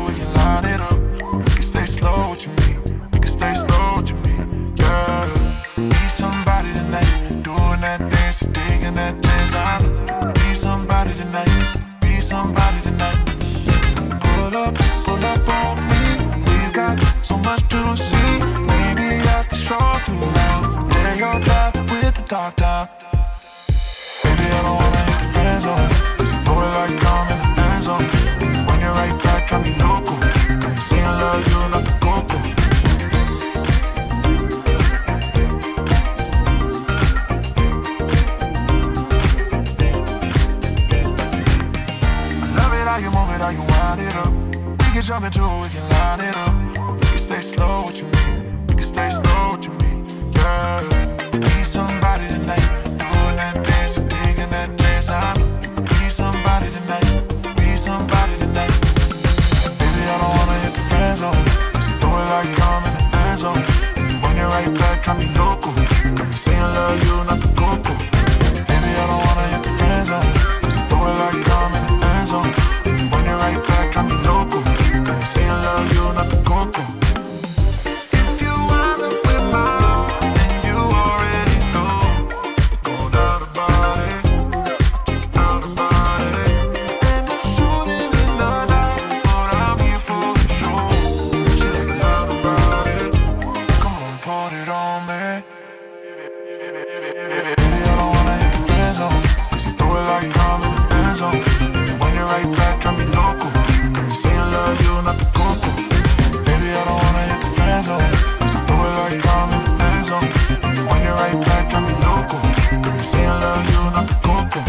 we can line it up. We can stay slow, what you mean? We can stay slow, what you mean? Yeah. Be somebody tonight, doing that dance, digging that dance. I know you can be somebody tonight, be somebody tonight. Pull up on me. We've got so much to see. Maybe I can show you around. Lay your top with the top down. Baby, I don't wanna hit the friend zone. Know it like coming in the end zone. When you're right back, got me local. Got me saying love you, not the coco. I love it how you move it, how you wind it up. We can jump into it, we can line it up. We can stay slow, what you mean? We can stay slow, what you mean? Yeah. Be somebody tonight, doing that dance, digging that dance. I know you can be somebody tonight, be somebody tonight. Baby, I don't wanna hit the friend zone. Do it like coming in the end zone. When you're right back, got me local. Got me saying love you, not the coco. Baby, I don't wanna hit the friend zone. Do it like coming in the end zone. When you're right back, got me local. Got me saying love you, not the coco. If you wind up with my heart, then you already know. Go out about it, out about it. And I'm shooting in the dark, but I'm here for the show. Check out about it. Come on, put it on me. Baby, I don't wanna hit the friend zone, 'cause you throw it like coming in the end zone. When you're right back, got me local. Got me saying love you, not the coco. Baby, I don't wanna hit the friend zone, 'cause you throw it like coming in the end zone. When you're right back, got me local. Got me saying love you, not the coco.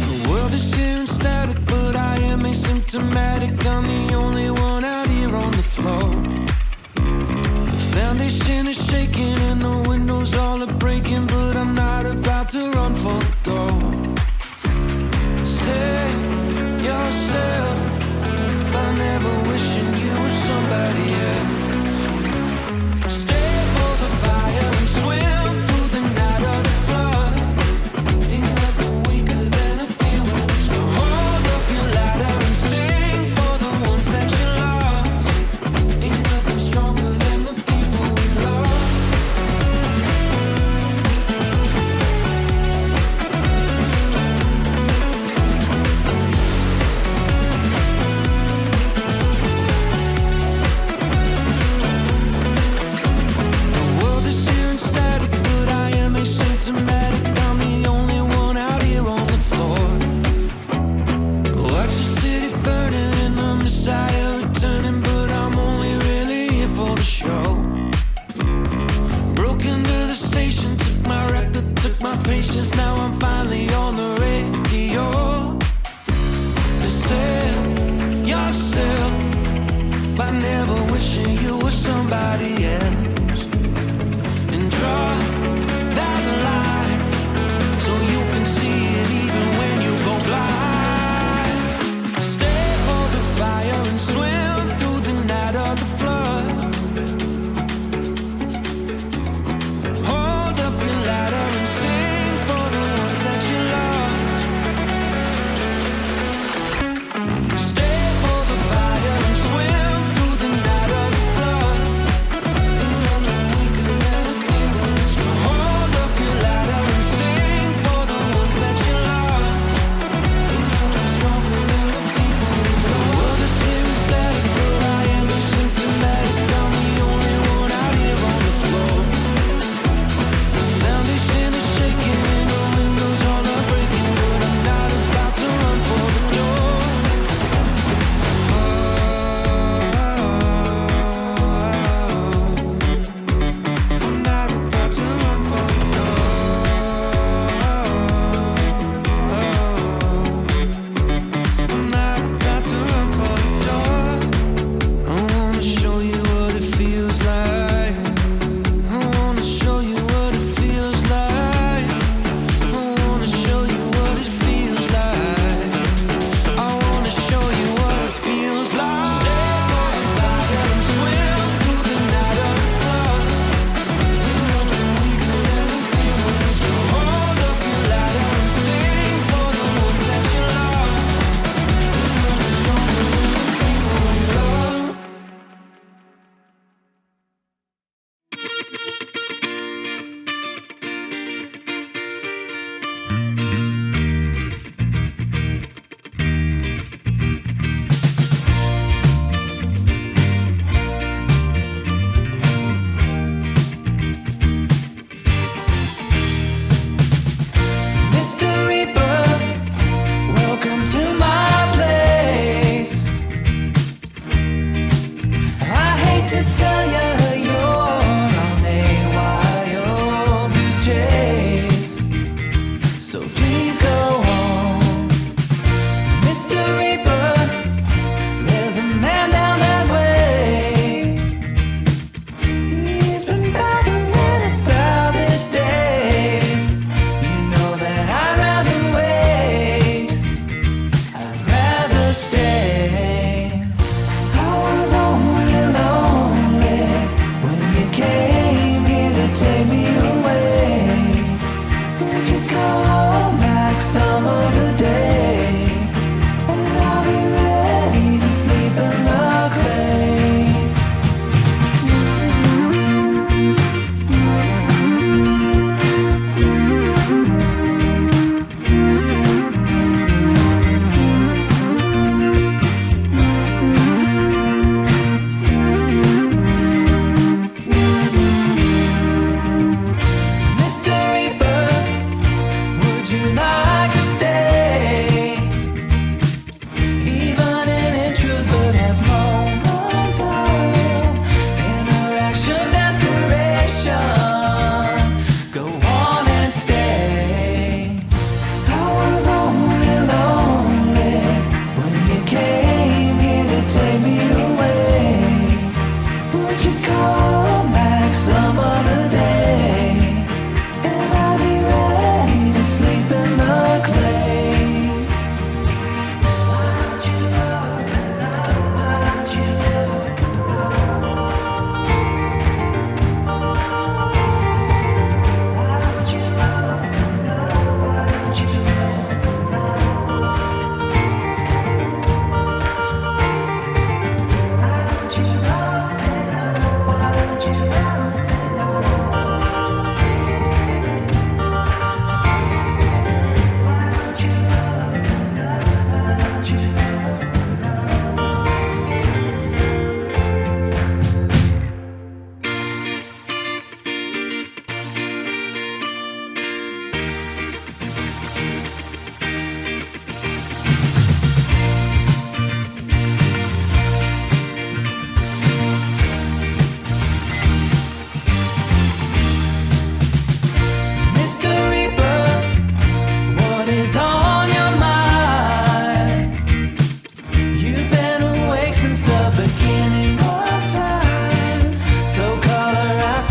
The world is here static, but I am asymptomatic. I'm the only one out here on the floor. The foundation is shaking and the windows all are breaking, but I'm not about to run for the door. Save yourself by never wishing you were somebody else. Stay for the fire and swim through the night of the flood. Ain't nothing weaker than a fear when it's gone. Hold up your ladder and sing for the ones that you lost. Ain't nothing stronger than the people we love.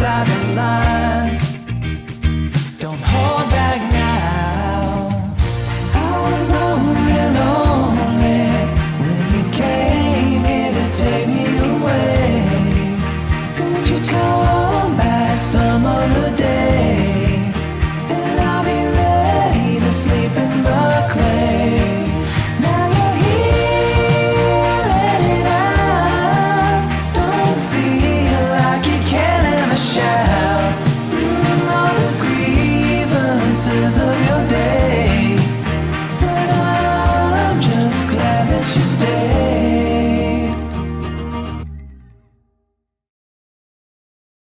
inside the lines. Don't hold back now. I was only lonely when you came here to take me away. Could you come back some other day? And I'll be ready to sleep in the clay. Now you're here, let it out. Don't feel like you can't ever shout. All the grievances